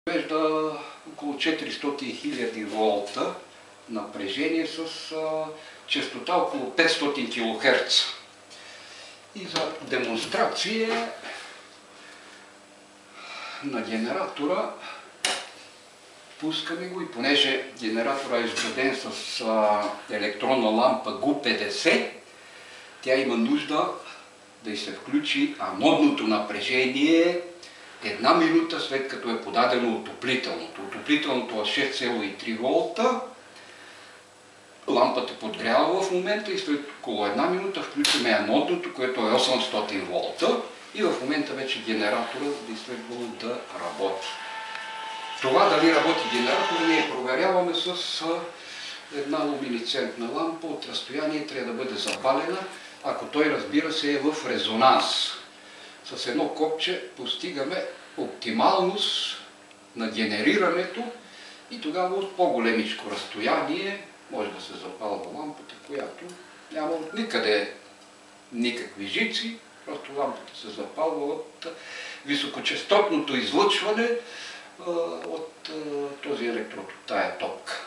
Произвежда около 400 000 волта напрежение с честота около 500 кГц. И за демонстрация на генератора пускаме го, и понеже генератора е изграден с електронна лампа ГУ-50, тя има нужда да й се включи анодното напрежение една минута след като е подадено отоплителното. Отоплителното е 6,3 волта. Лампата подгрява в момента и след около една минута включваме анодното, което е 800 волта. И в момента вече генераторът би следвало да работи. Това дали работи генератор ние проверяваме с една луминесцентна лампа. От разстояние трябва да бъде запалена, ако той, разбира се, е в резонанс. С едно копче постигаме оптималност на генерирането и тогава от по-големичко разстояние може да се запалва лампата, която няма от никъде никакви жици, просто лампата се запалва от високочастотното излъчване от този електрод, тая топка.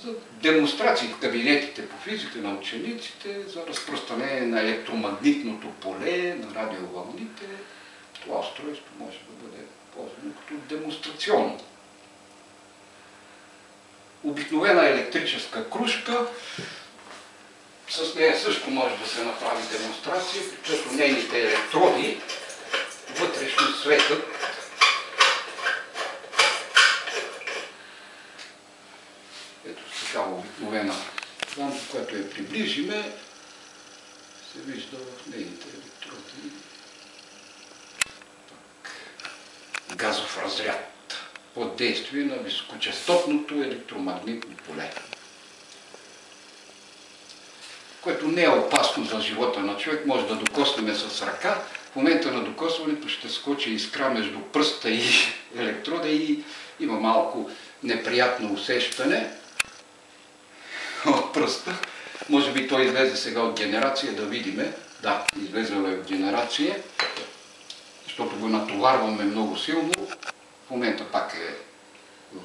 За демонстрации в кабинетите по физика на учениците, за разпространение на електромагнитното поле, на радиовълните, това устройство може да бъде ползвано като демонстрационно. Обикновена електрическа кружка, с нея също може да се направи демонстрация, защото нейните електроди вътрешно светят. Ето такава обикновена лампа, която я приближиме, се вижда в нейните електроди газов разряд под действие на високочастотното електромагнитно поле, което не е опасно за живота на човек. Може да докоснем с ръка. В момента на докосването ще скочи искра между пръста и електрода и има малко неприятно усещане от пръста. Може би той излезе сега от генерация, да видиме. Да, излезел е от генерация, защото го натоварваме много силно. В момента пак е в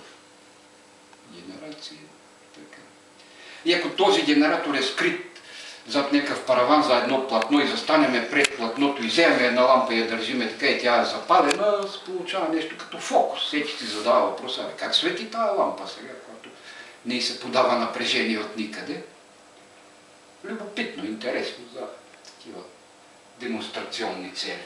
генерация. Така. И ако този генератор е скрит зад някакъв параван за едно платно и застанеме пред платното и вземем една лампа и я държиме така и тя е запалена, се получава нещо като фокус. Всеки си задава въпроса, как свети тази лампа сега, когато не й се подава напрежение от никъде. Любопитно, интересно за такива демонстрационни цели.